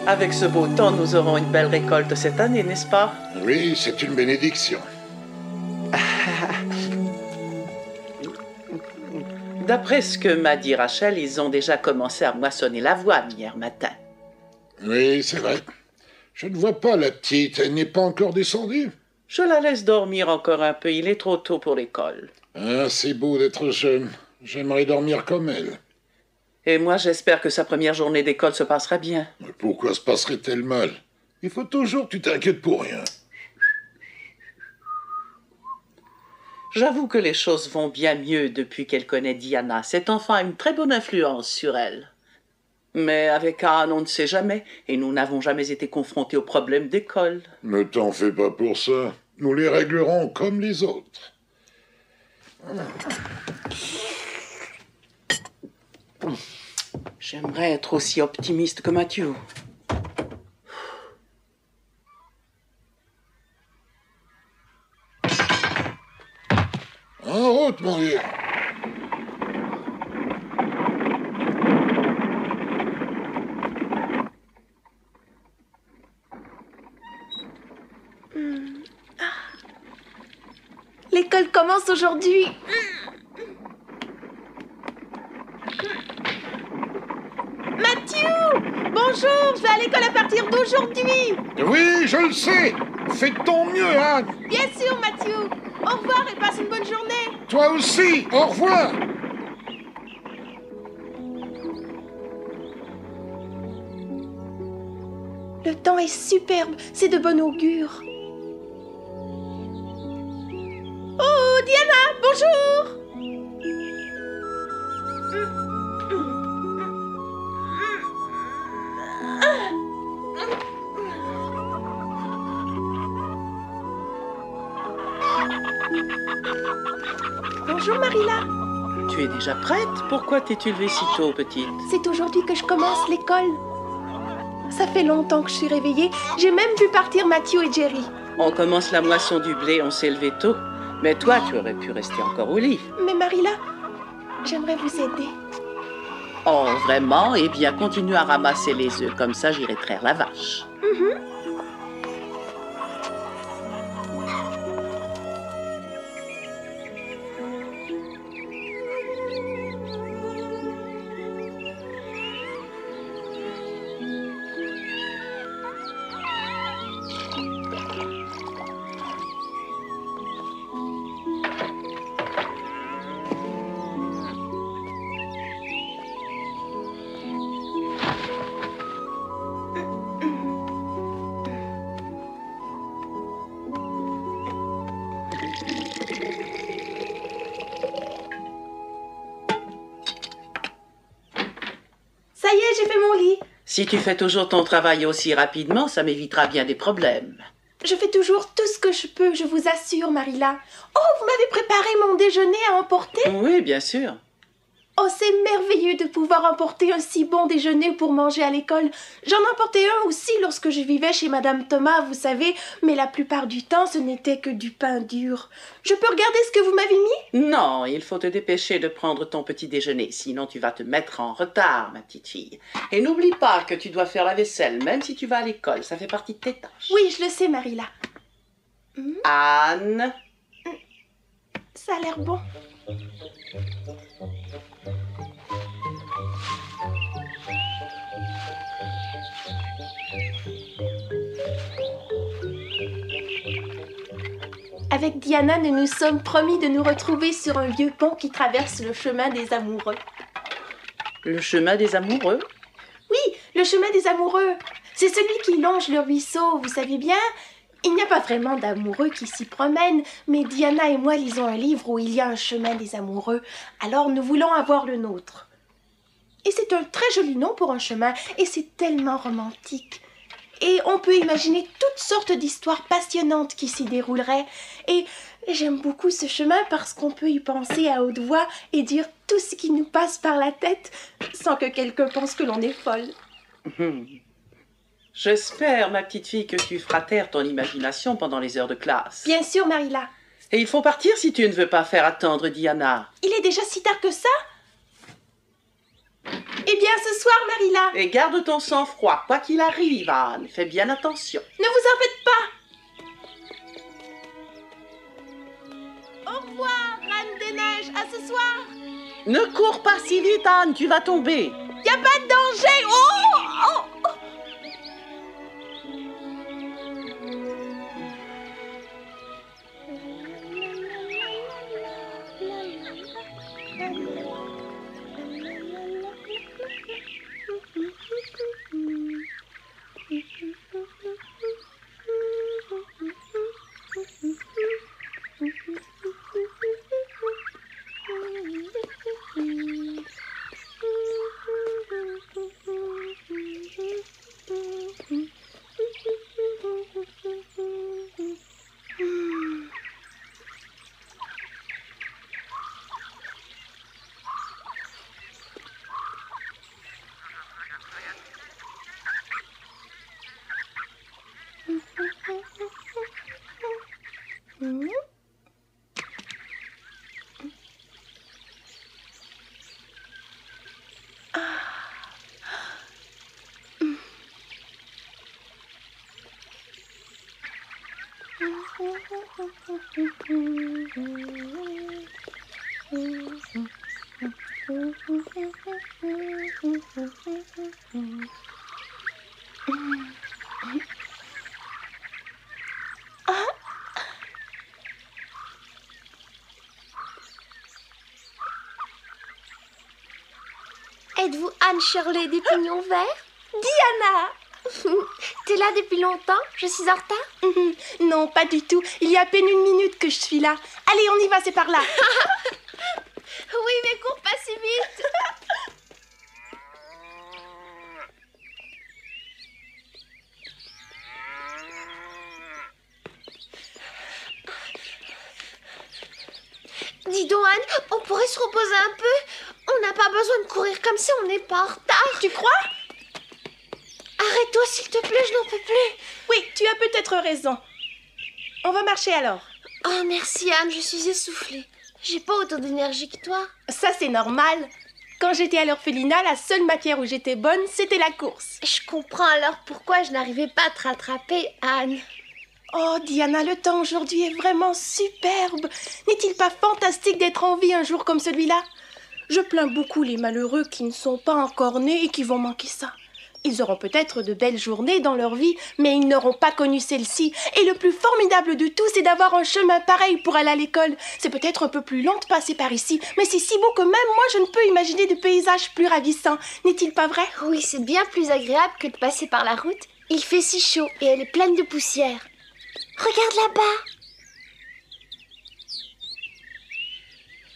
Avec ce beau temps, nous aurons une belle récolte cette année, n'est-ce pas? Oui, c'est une bénédiction. D'après ce que m'a dit Rachel, ils ont déjà commencé à moissonner l'avoine hier matin. Oui, c'est vrai. Je ne vois pas la petite, elle n'est pas encore descendue. Je la laisse dormir encore un peu, il est trop tôt pour l'école. Ah, c'est beau d'être jeune. J'aimerais dormir comme elle. Et moi, j'espère que sa première journée d'école se passera bien. Mais pourquoi se passerait-elle mal? Il faut toujours que tu t'inquiètes pour rien. J'avoue que les choses vont bien mieux depuis qu'elle connaît Diana. Cet enfant a une très bonne influence sur elle. Mais avec Anne, on ne sait jamais, et nous n'avons jamais été confrontés aux problèmes d'école. Ne t'en fais pas pour ça. Nous les réglerons comme les autres. J'aimerais être aussi optimiste que Mathieu. En route, mon vieux. L'école commence aujourd'hui. Mathieu! Bonjour, je vais à l'école à partir d'aujourd'hui. Oui, je le sais. Fais de ton mieux, Anne. Bien sûr, Mathieu. Au revoir et passe une bonne journée. Toi aussi, au revoir. Le temps est superbe, c'est de bon augure. Oh, Diana, bonjour! Bonjour, Marilla. Tu es déjà prête? Pourquoi t'es-tu levée si tôt, petite? C'est aujourd'hui que je commence l'école. Ça fait longtemps que je suis réveillée. J'ai même vu partir Mathieu et Jerry. On commence la moisson du blé, on s'est levé tôt. Mais toi, tu aurais pu rester encore au lit. Mais Marilla, j'aimerais vous aider. Oh, vraiment? Eh bien, continue à ramasser les œufs. Comme ça, j'irai traire la vache. Ça y est, j'ai fait mon lit. Si tu fais toujours ton travail aussi rapidement, ça m'évitera bien des problèmes. Je fais toujours tout ce que je peux, je vous assure, Marilla. Oh, vous m'avez préparé mon déjeuner à emporter? Oui, bien sûr. Oh, c'est merveilleux de pouvoir emporter un si bon déjeuner pour manger à l'école. J'en emportais un aussi lorsque je vivais chez Madame Thomas, vous savez, mais la plupart du temps, ce n'était que du pain dur. Je peux regarder ce que vous m'avez mis? Non, il faut te dépêcher de prendre ton petit déjeuner, sinon tu vas te mettre en retard, ma petite fille. Et n'oublie pas que tu dois faire la vaisselle, même si tu vas à l'école, ça fait partie de tes tâches. Oui, je le sais, Marilla. Anne, Ça a l'air bon. Avec Diana, nous nous sommes promis de nous retrouver sur un vieux pont qui traverse le chemin des amoureux. le chemin des amoureux? Oui, le chemin des amoureux. C'est celui qui longe le ruisseau, vous savez bien. Il n'y a pas vraiment d'amoureux qui s'y promènent, mais Diana et moi lisons un livre où il y a un chemin des amoureux. Alors nous voulons avoir le nôtre. Et c'est un très joli nom pour un chemin, et c'est tellement romantique. Et on peut imaginer toutes sortes d'histoires passionnantes qui s'y dérouleraient. Et j'aime beaucoup ce chemin parce qu'on peut y penser à haute voix et dire tout ce qui nous passe par la tête sans que quelqu'un pense que l'on est folle. J'espère, ma petite fille, que tu feras taire ton imagination pendant les heures de classe. Bien sûr, Marilla. Et il faut partir si tu ne veux pas faire attendre Diana. Il est déjà si tard que ça? Et Eh bien, ce soir, Marilla. Et garde ton sang-froid, quoi qu'il arrive, Anne. Fais bien attention. Ne vous en faites pas. Au revoir, Reine des Neiges. À ce soir. Ne cours pas si vite, Anne, tu vas tomber. Y a pas de danger. Oh! Êtes-vous Anne Shirley des Pignons Verts? Diana! T'es là depuis longtemps? Je suis en retard? Non, pas du tout. Il y a à peine une minute que je suis là. Allez, on y va, c'est par là. Oui, mais cours pas si vite. Dis donc, Anne, on pourrait se reposer un peu. On n'a pas besoin de courir comme ça, on n'est pas en retard. Tu crois? Arrête-toi, s'il te plaît, je n'en peux plus. Oui, tu as peut-être raison. On va marcher alors. Oh, merci, Anne, je suis essoufflée. J'ai pas autant d'énergie que toi. Ça, c'est normal. Quand j'étais à l'orphelinat, la seule matière où j'étais bonne, c'était la course. Je comprends alors pourquoi je n'arrivais pas à te rattraper, Anne. Oh, Diana, le temps aujourd'hui est vraiment superbe. N'est-il pas fantastique d'être en vie un jour comme celui-là? Je plains beaucoup les malheureux qui ne sont pas encore nés et qui vont manquer ça. Ils auront peut-être de belles journées dans leur vie, mais ils n'auront pas connu celle-ci. Et le plus formidable de tout, c'est d'avoir un chemin pareil pour aller à l'école. C'est peut-être un peu plus long de passer par ici, mais c'est si beau que même moi, je ne peux imaginer de paysages plus ravissants. N'est-il pas vrai? Oui, c'est bien plus agréable que de passer par la route. Il fait si chaud et elle est pleine de poussière. Regarde là-bas.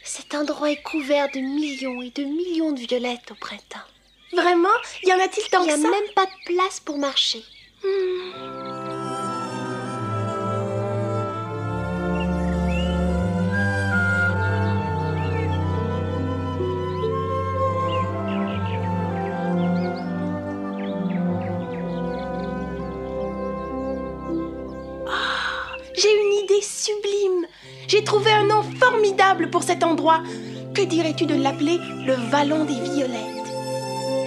Cet endroit est couvert de millions et de millions de violettes au printemps. Vraiment? Y en a-t-il tant que ça? Il n'y a même pas de place pour marcher. J'ai une idée sublime. J'ai trouvé un nom formidable pour cet endroit. Que dirais-tu de l'appeler le Vallon des Violettes?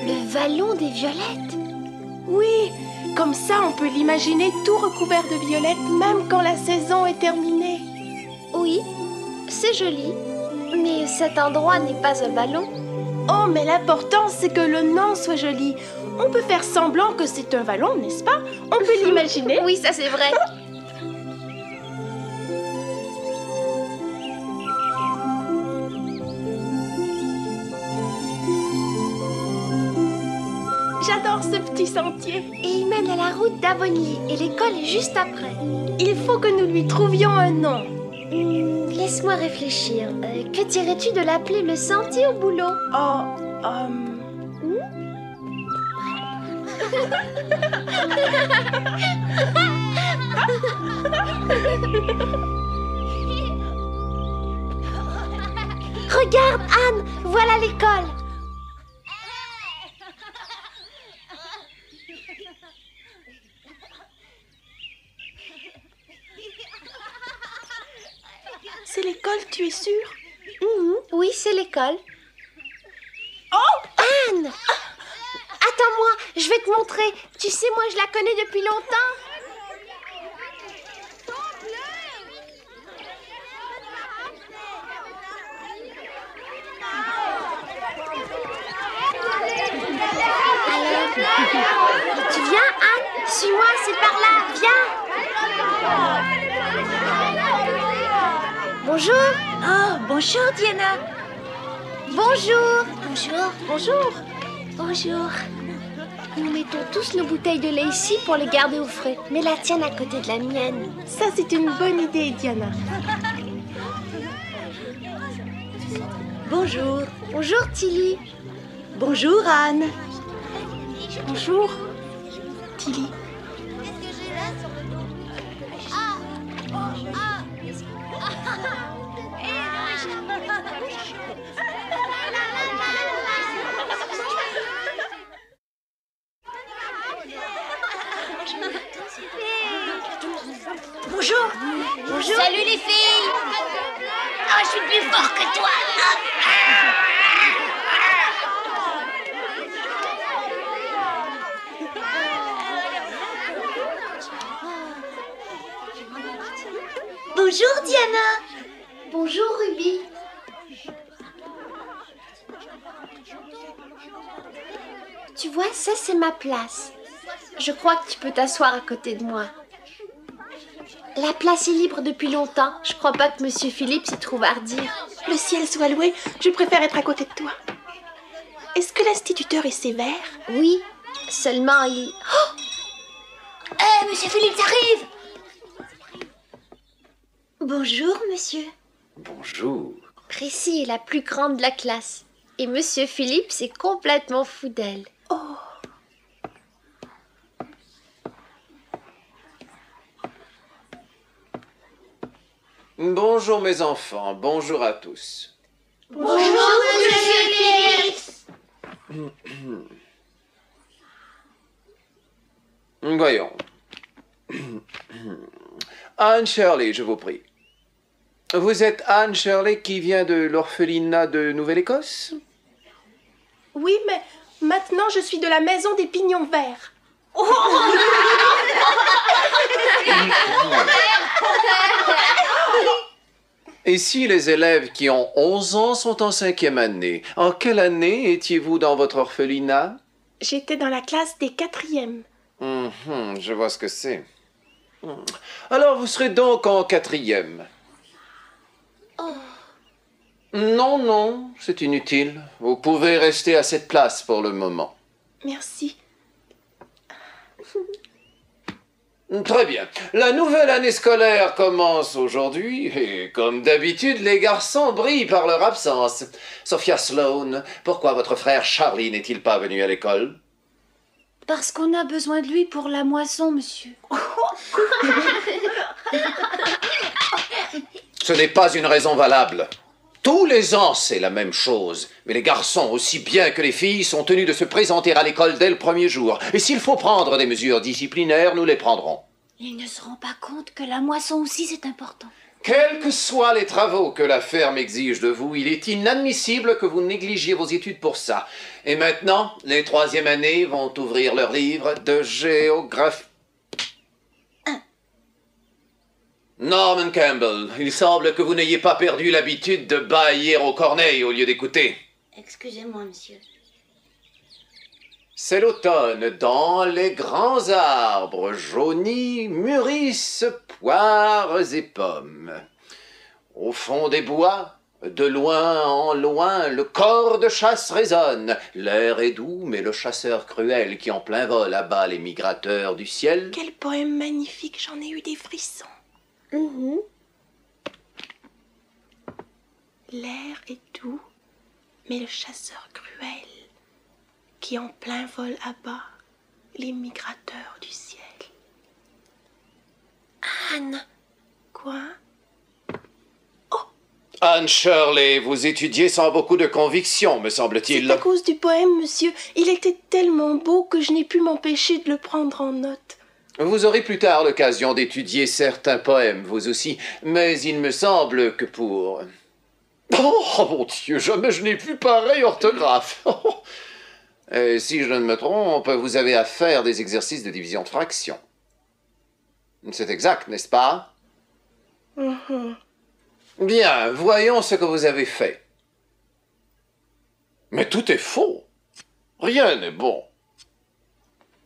Le Vallon des Violettes? Oui, comme ça on peut l'imaginer tout recouvert de violettes même quand la saison est terminée. Oui, c'est joli. Mais cet endroit n'est pas un vallon. Oh, mais l'important c'est que le nom soit joli. On peut faire semblant que c'est un vallon, n'est-ce pas? On peut l'imaginer. Oui, ça c'est vrai. J'adore ce petit sentier. Et il mène à la route d'Avonlea et l'école est juste après. Il faut que nous lui trouvions un nom. Laisse-moi réfléchir. Que dirais-tu de l'appeler le sentier au boulot? Oh, Regarde, Anne, voilà l'école. c'est l'école, tu es sûre? Oui, c'est l'école. Oh! Anne! je vais te montrer. Tu sais, moi, je la connais depuis longtemps. Alors, tu viens, Anne? Suis-moi, c'est par là. Viens. Bonjour. Oh, bonjour, Diana. Bonjour. Bonjour. Bonjour. Bonjour. Nous mettons tous nos bouteilles de lait ici pour les garder au frais. Mets la tienne à côté de la mienne. Ça, c'est une bonne idée, Diana. Bonjour. Bonjour, Tilly. Bonjour, Anne. Bonjour, Tilly. Bonjour. Bonjour. Salut les filles. Ah, je suis plus fort que toi. Bonjour, Diana. Bonjour, Ruby. Tu vois, ça, c'est ma place. Je crois que tu peux t'asseoir à côté de moi. La place est libre depuis longtemps. Je crois pas que Monsieur Philippe s'y trouve à redire. Le ciel soit loué, je préfère être à côté de toi. Est-ce que l'instituteur est sévère? Oui, seulement il... Hé, Monsieur Philippe arrive. Bonjour, monsieur. Bonjour. Prissy est la plus grande de la classe. Et Monsieur Philippe s'est complètement fou d'elle. Bonjour mes enfants, bonjour à tous. Bonjour, Monsieur Philippe. Voyons. Anne Shirley, je vous prie. Vous êtes Anne Shirley qui vient de l'orphelinat de Nouvelle-Écosse? Oui, mais maintenant je suis de la maison des pignons verts. Et si les élèves qui ont 11 ans sont en 5e année, en quelle année étiez-vous dans votre orphelinat? J'étais dans la classe des 4e. Je vois ce que c'est. Alors vous serez donc en 4e. Non, non, c'est inutile. Vous pouvez rester à cette place pour le moment. Merci. Très bien. La nouvelle année scolaire commence aujourd'hui et comme d'habitude, les garçons brillent par leur absence. Sophia Sloane, pourquoi votre frère Charlie n'est-il pas venu à l'école? Parce qu'on a besoin de lui pour la moisson, monsieur. Ce n'est pas une raison valable. Tous les ans, c'est la même chose. Mais les garçons, aussi bien que les filles, sont tenus de se présenter à l'école dès le premier jour. Et s'il faut prendre des mesures disciplinaires, nous les prendrons. Il ne se rend pas compte que la moisson aussi, c'est important. Quels que soient les travaux que la ferme exige de vous, il est inadmissible que vous négligiez vos études pour ça. Et maintenant, les 3e années vont ouvrir leurs livres de géographie. Norman Campbell, il semble que vous n'ayez pas perdu l'habitude de bâiller aux corneilles au lieu d'écouter. Excusez-moi, monsieur. C'est l'automne, dans les grands arbres jaunis mûrissent poires et pommes. Au fond des bois, de loin en loin, le corps de chasse résonne. L'air est doux, mais le chasseur cruel qui en plein vol abat les migrateurs du ciel. Quel poème magnifique, j'en ai eu des frissons. L'air est doux, mais le chasseur cruel, qui en plein vol abat les migrateurs du ciel. Anne, Quoi? Anne Shirley, vous étudiez sans beaucoup de conviction, me semble-t-il. C'est à cause du poème, monsieur. Il était tellement beau que je n'ai pu m'empêcher de le prendre en note. Vous aurez plus tard l'occasion d'étudier certains poèmes, vous aussi, mais il me semble que pour... Oh mon Dieu, jamais je n'ai vu pareille orthographe. Et si je ne me trompe, vous avez à faire des exercices de division de fractions. C'est exact, n'est-ce pas? Bien, voyons ce que vous avez fait. Mais tout est faux. Rien n'est bon.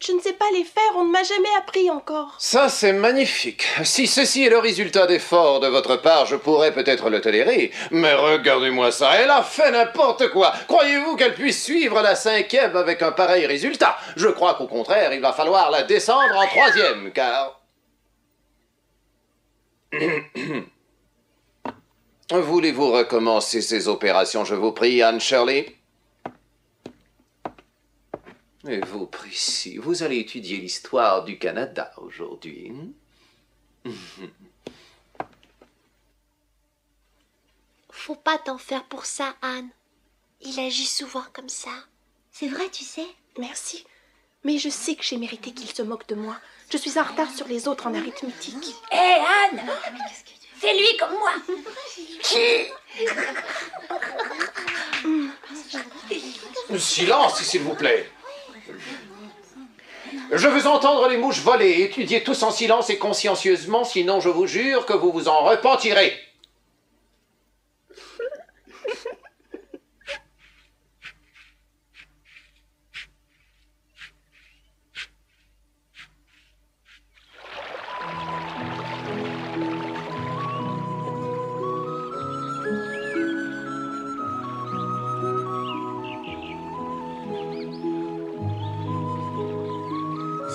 Je ne sais pas les faire, on ne m'a jamais appris encore. Ça, c'est magnifique. Si ceci est le résultat d'efforts de votre part, je pourrais peut-être le tolérer. Mais regardez-moi ça, elle a fait n'importe quoi. Croyez-vous qu'elle puisse suivre la 5e avec un pareil résultat? Je crois qu'au contraire, il va falloir la descendre en 3e, car... Voulez-vous recommencer ces opérations, je vous prie, Anne Shirley? Et vous, Prissy, vous allez étudier l'histoire du Canada aujourd'hui. Faut pas t'en faire pour ça, Anne. Il agit souvent comme ça. C'est vrai, tu sais. Merci. Mais je sais que j'ai mérité qu'il se moque de moi. Je suis en retard sur les autres en arithmétique. Hé, Anne, fais-lui comme moi. Silence, s'il vous plaît. Je veux entendre les mouches voler. Étudiez tous en silence et consciencieusement, sinon je vous jure que vous vous en repentirez.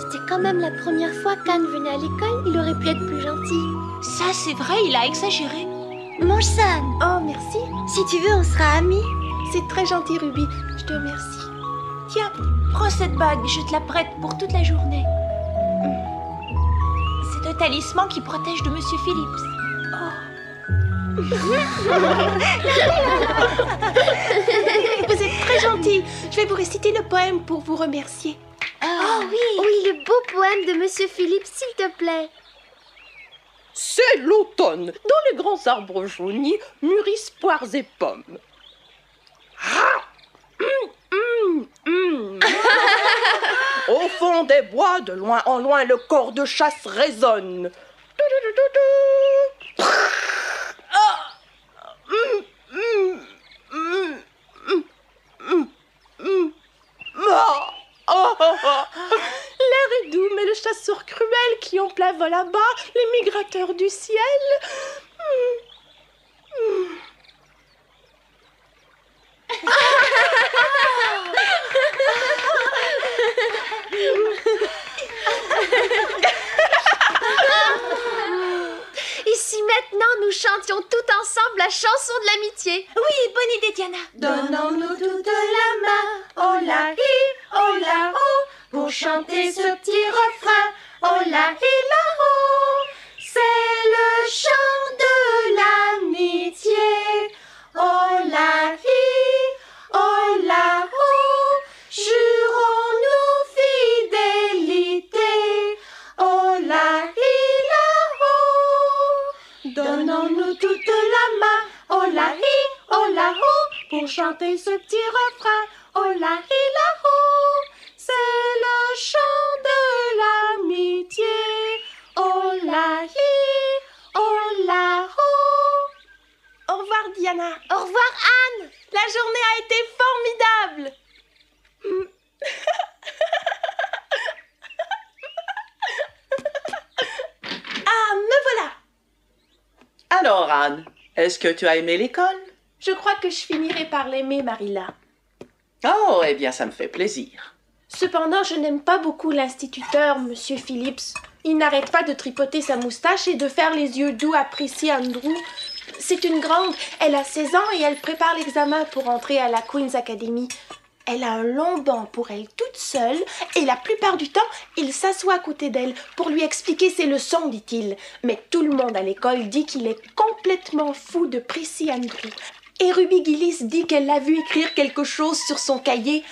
C'était quand même la première fois qu'Anne venait à l'école. Il aurait pu être plus gentil. Ça, c'est vrai, il a exagéré. Mange ça, Anne. Oh, merci. Si tu veux, on sera amis. C'est très gentil, Ruby. Je te remercie. Tiens, prends cette bague, je te la prête pour toute la journée. C'est un talisman qui protège de Monsieur Phillips. Vous êtes très gentil. Je vais vous réciter le poème pour vous remercier. Oh oui. Oui, le beau poème de Monsieur Phillips, s'il te plaît. C'est l'automne. Dans les grands arbres jaunis mûrissent poires et pommes. Au fond des bois, de loin en loin, le corps de chasse résonne. L'air est doux, mais le chasseur cruel qui en plein vol là-bas, les migrateurs du ciel. Et si maintenant nous chantions tout ensemble la chanson de l'amitié? Oui, bonne idée, Diana. Donnons-nous toute la main, oh la hi, oh la oh, pour chanter ce petit refrain, oh la hi la oh. C'est le chant de l'amitié, oh la hi, oh la oh. Jurons-nous fidélité, oh la hi la oh. Donnons-nous toute la main, oh la hi, oh la oh, pour chanter ce petit refrain, oh la hi la oh. C'est le chant de l'amitié, oh la hi, oh la oh. Au revoir Diana. Au revoir, Anne. La journée a été formidable. Ah, me voilà. Alors, Anne, est-ce que tu as aimé l'école? Je crois que je finirai par l'aimer, Marilla. Oh, eh bien, ça me fait plaisir. Cependant, je n'aime pas beaucoup l'instituteur, Monsieur Phillips. Il n'arrête pas de tripoter sa moustache et de faire les yeux doux à Prissy Andrew. C'est une grande, elle a 16 ans et elle prépare l'examen pour entrer à la Queen's Academy. Elle a un long banc pour elle toute seule et la plupart du temps, il s'assoit à côté d'elle pour lui expliquer ses leçons, dit-il. Mais tout le monde à l'école dit qu'il est complètement fou de Prissy Andrew. Et Ruby Gillis dit qu'elle l'a vu écrire quelque chose sur son cahier.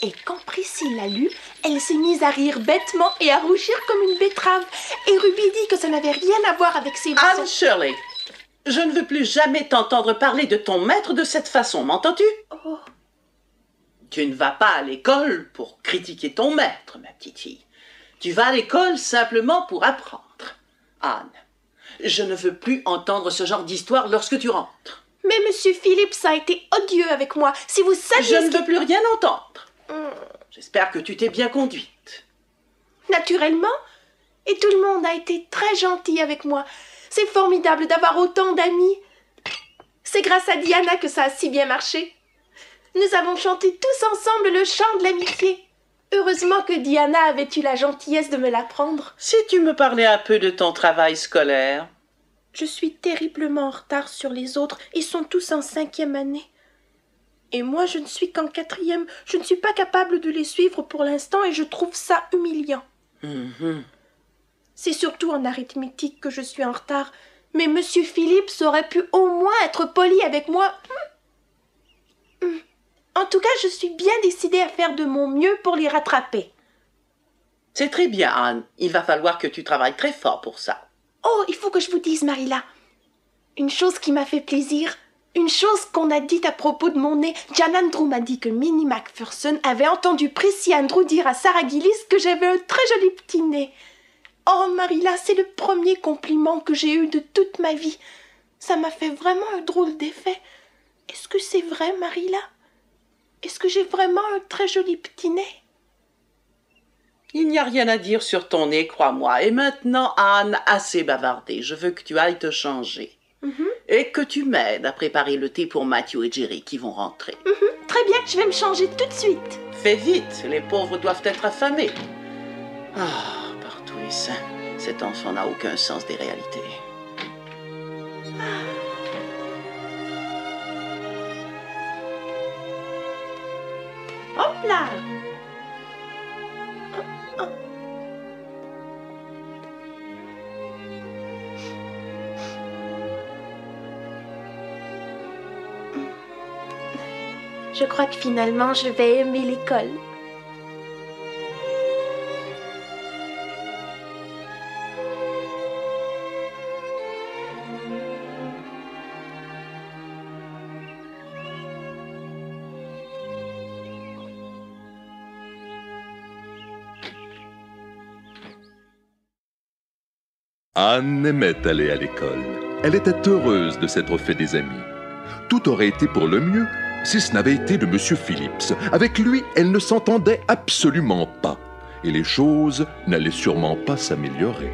Et quand Prissy l'a lu, elle s'est mise à rire bêtement et à rougir comme une betterave. Et Ruby dit que ça n'avait rien à voir avec ses Anne leçons. Shirley, je ne veux plus jamais t'entendre parler de ton maître de cette façon, m'entends-tu? Oh. Tu ne vas pas à l'école pour critiquer ton maître, ma petite fille. Tu vas à l'école simplement pour apprendre. Anne, je ne veux plus entendre ce genre d'histoire lorsque tu rentres. Mais Monsieur Phillips a été odieux avec moi. Si vous saviez Je ne veux plus rien entendre. J'espère que tu t'es bien conduite. Naturellement. Et tout le monde a été très gentil avec moi. C'est formidable d'avoir autant d'amis. C'est grâce à Diana que ça a si bien marché. Nous avons chanté tous ensemble le chant de l'amitié. Heureusement que Diana avait eu la gentillesse de me l'apprendre. Si tu me parlais un peu de ton travail scolaire. Je suis terriblement en retard sur les autres. Ils sont tous en 5e année. Et moi, je ne suis qu'en 4e. Je ne suis pas capable de les suivre pour l'instant et je trouve ça humiliant. C'est surtout en arithmétique que je suis en retard. Mais Monsieur Phillips aurait pu au moins être poli avec moi. En tout cas, je suis bien décidée à faire de mon mieux pour les rattraper. C'est très bien, Anne. Il va falloir que tu travailles très fort pour ça. Oh, il faut que je vous dise, Marilla. Une chose qui m'a fait plaisir, une chose qu'on a dite à propos de mon nez. Jan Andrew m'a dit que Minnie Macpherson avait entendu Prissy Andrew dire à Sarah Gillis que j'avais un très joli petit nez. Oh, Marilla, c'est le premier compliment que j'ai eu de toute ma vie. Ça m'a fait vraiment un drôle d'effet. Est-ce que c'est vrai, Marilla? Est-ce que j'ai vraiment un très joli petit nez? Il n'y a rien à dire sur ton nez, crois-moi. Et maintenant, Anne, assez bavardé. Je veux que tu ailles te changer. Et que tu m'aides à préparer le thé pour Matthew et Jerry qui vont rentrer. Très bien, je vais me changer tout de suite. Fais vite, les pauvres doivent être affamés. Ah, par tous les saints, cet enfant n'a aucun sens des réalités. Hop là! Je crois que finalement, je vais aimer l'école. Anne aimait aller à l'école. Elle était heureuse de s'être fait des amis. Tout aurait été pour le mieux si ce n'avait été de Monsieur Phillips. Avec lui, elle ne s'entendait absolument pas. Et les choses n'allaient sûrement pas s'améliorer.